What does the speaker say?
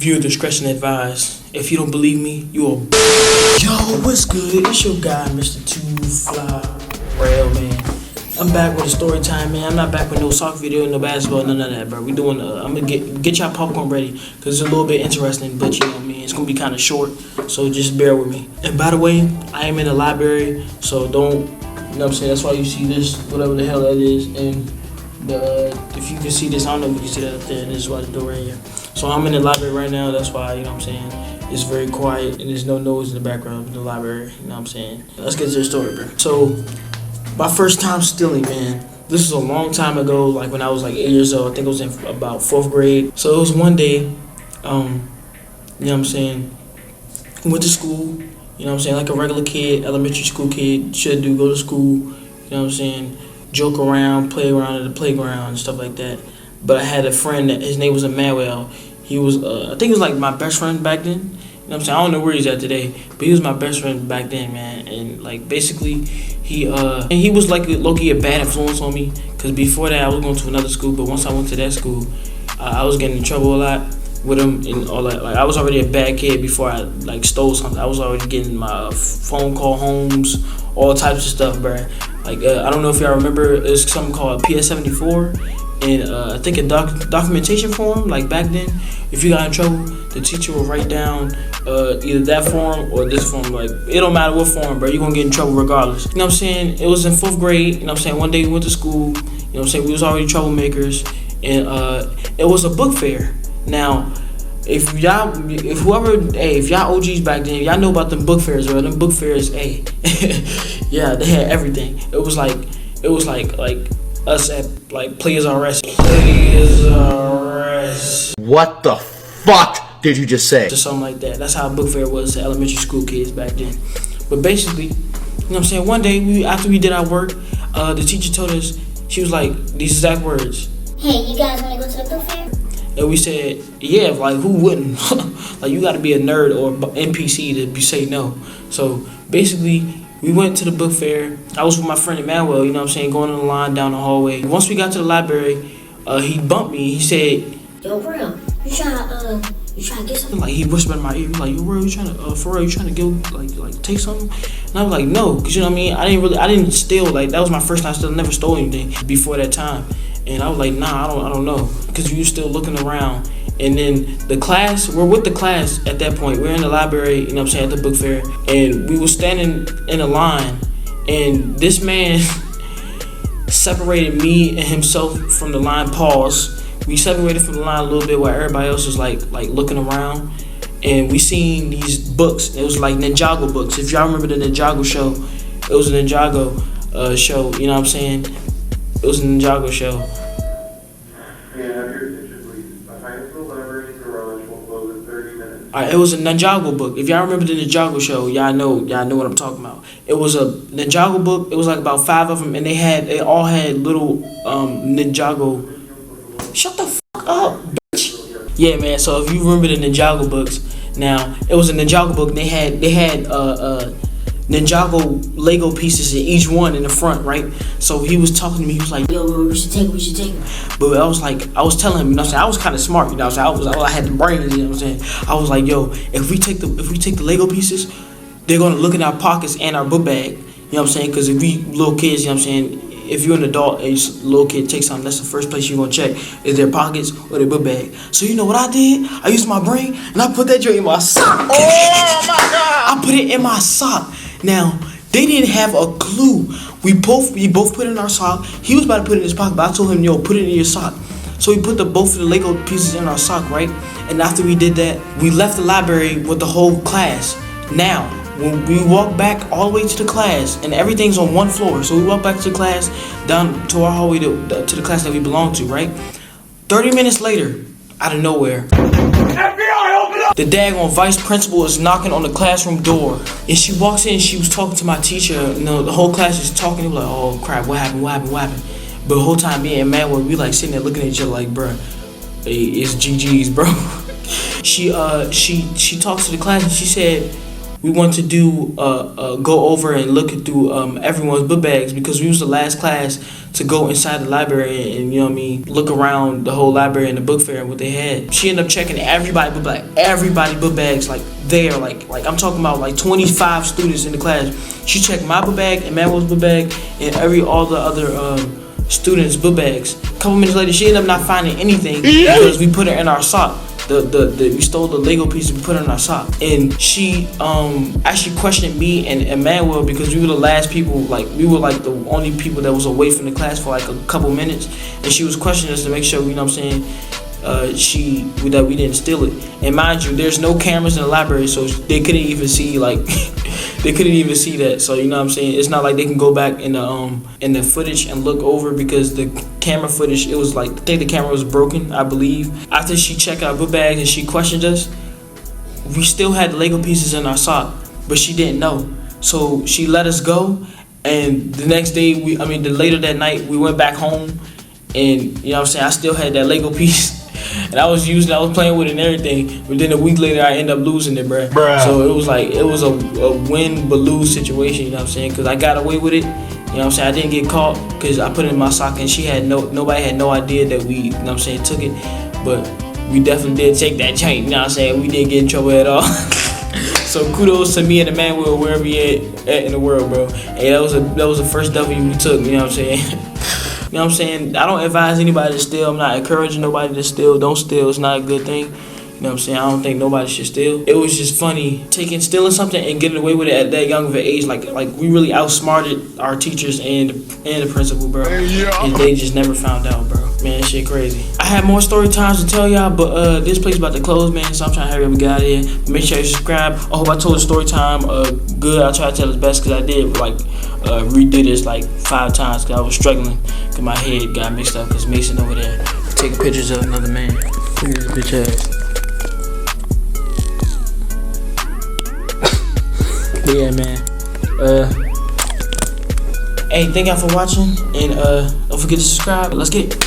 Viewer discretion advised. If you don't believe me, you a Yo, what's good? It's your guy, Mr. Two Fly Rail, man. I'm back with a story time, man. I'm not back with no soccer video, no basketball, none of that, bro. We doing. I'm gonna get y'all popcorn ready because it's a little bit interesting, but you know what I mean. It's gonna be kind of short, so just bear with me. And by the way, I am in the library, so don't. You know what I'm saying? That's why you see this, whatever the hell that is, and if you can see this, I don't know if you can see that up there. And this is why the door right here. So I'm in the library right now. That's why, you know what I'm saying, it's very quiet and there's no noise in the background of the library. You know what I'm saying? Let's get to the story, bro. So my first time stealing, man. This is a long time ago, like when I was like 8 years old. I think it was in about 4th grade. So it was one day, you know what I'm saying, went to school, you know what I'm saying, like a regular kid, elementary school kid should do, go to school, you know what I'm saying, joke around, play around at the playground and stuff like that. But I had a friend that his name was Emmanuel. He was, I think he was like my best friend back then. You know what I'm saying? I don't know where he's at today, but he was my best friend back then, man. And like basically, he was like low-key a bad influence on me. Cause before that, I was going to another school, but once I went to that school, I was getting in trouble a lot with him and all that. Like I was already a bad kid before I like stole something. I was already getting my phone call homes, all types of stuff, bruh. Like I don't know if y'all remember, there's something called PS74. And I think a documentation form, like back then, if you got in trouble, the teacher will write down either that form or this form. Like, it don't matter what form, bro, you're gonna get in trouble regardless. You know what I'm saying? It was in 4th grade, you know what I'm saying? One day we went to school, you know what I'm saying? We was already troublemakers, and it was a book fair. Now, if y'all OGs back then, y'all know about them book fairs, bro. Them book fairs, hey, yeah, they had everything. It was like us at like Players Arrest. What the fuck did you just say? Or something like that. That's how a book fair was to elementary school kids back then. But basically, you know what I'm saying, one day after we did our work, the teacher told us, she was like, these exact words. Hey, you guys wanna go to the book fair? And we said, yeah, like who wouldn't? Like you gotta be a nerd or NPC to say no. So basically, we went to the book fair. I was with my friend Emmanuel, you know what I'm saying, going in the line down the hallway. Once we got to the library, he bumped me. He said, yo, bro, you trying to get something? Like he whispered in my ear, like, yo, bro, you trying to, for real, you trying to get, like take something? And I was like, no, cause you know what I mean? I didn't steal, like, that was my first time stealing, never stole anything before that time. And I was like, nah, I don't know. Cause we were still looking around. And then we're with the class at that point. We're in the library, you know what I'm saying, at the book fair. And we were standing in a line. And this man separated me and himself from the line. Pause. We separated from the line a little bit while everybody else was like looking around. And we seen these books. It was like Ninjago books. If y'all remember the Ninjago show, it was a Ninjago show, you know what I'm saying? It was a Ninjago show. It was a Ninjago book. If y'all remember the Ninjago show, y'all know what I'm talking about. It was a Ninjago book. It was like about 5 of them, and they all had little Ninjago. Shut the fuck up, bitch. Yeah, man. So if you remember the Ninjago books, now it was a Ninjago book. And they had Ninjago Lego pieces in each one in the front, right? So he was talking to me. He was like, yo, bro, we should take him. But I was telling him, you know what I'm saying? I was kind of smart, you know what I'm saying? I had the brain, you know what I'm saying? I was like, yo, if we take the Lego pieces, they're gonna look in our pockets and our book bag, you know what I'm saying? Because if we little kids, you know what I'm saying? If you're an adult and a little kid takes something, that's the first place you're gonna check is their pockets or their book bag. So you know what I did? I used my brain and I put that joint in my sock. Oh my god! I put it in my sock. Now, they didn't have a clue. We both put it in our sock. He was about to put it in his pocket, but I told him, yo, put it in your sock. So we put both of the Lego pieces in our sock, right? And after we did that, we left the library with the whole class. Now, when we walk back all the way to the class, and everything's on one floor, so we walk back to the class, down to our hallway to the class that we belong to, right? 30 minutes later, out of nowhere, the daggone vice principal is knocking on the classroom door. And she walks in, she was talking to my teacher. You know, the whole class is talking. They were like, oh crap, what happened? But the whole time me and Matt, we like sitting there looking at each other like, bruh, hey, it's GG's, bro. She talks to the class and she said, we want to do go over and look through everyone's book bags, because we was the last class to go inside the library and you know what I mean, look around the whole library and the book fair and what they had. She ended up checking everybody book bags, like there, like I'm talking about like 25 students in the class. She checked my book bag and Manuel's book bag and all the other students' book bags. A couple minutes later, she ended up not finding anything because we put her in our sock. We stole the Lego pieces, we put it in our sock, and she actually questioned me and Emmanuel because we were the last people, like we were like the only people that was away from the class for like a couple minutes, and she was questioning us to make sure, you know what I'm saying, that we didn't steal it. And mind you, there's no cameras in the library, so they couldn't even see that. So you know what I'm saying, it's not like they can go back in the footage and look over, because the camera footage, it was like, I think the camera was broken, I believe. After she checked our book bags and she questioned us, we still had the Lego pieces in our sock, but she didn't know, so she let us go. And the next day, later that night, we went back home, and you know what I'm saying, I still had that Lego piece. And I was playing with it and everything, but then a week later I ended up losing it, bruh. So it was a win but lose situation, you know what I'm saying? Because I got away with it, you know what I'm saying? I didn't get caught because I put it in my sock, and nobody had no idea that we, you know what I'm saying, took it. But we definitely did take that joint, you know what I'm saying? We didn't get in trouble at all. So kudos to me and Emmanuel, wherever you at in the world, bro. Hey, that was the first W we took, you know what I'm saying? You know what I'm saying? I don't advise anybody to steal. I'm not encouraging nobody to steal. Don't steal. It's not a good thing. You know what I'm saying? I don't think nobody should steal. It was just funny stealing something and getting away with it at that young of an age. Like we really outsmarted our teachers and the principal, bro. And they just never found out, bro. Man, shit crazy. I have more story times to tell y'all, but this place about to close, man. So I'm trying to hurry up and get out of here. Make sure you subscribe. I hope I told the story time good. I try to tell it best, because I did redid this like 5 times because I was struggling, because my head got mixed up because Mason over there taking pictures of another man. Look at this bitch ass. But yeah, man. Hey, thank y'all for watching, and don't forget to subscribe. Let's get it.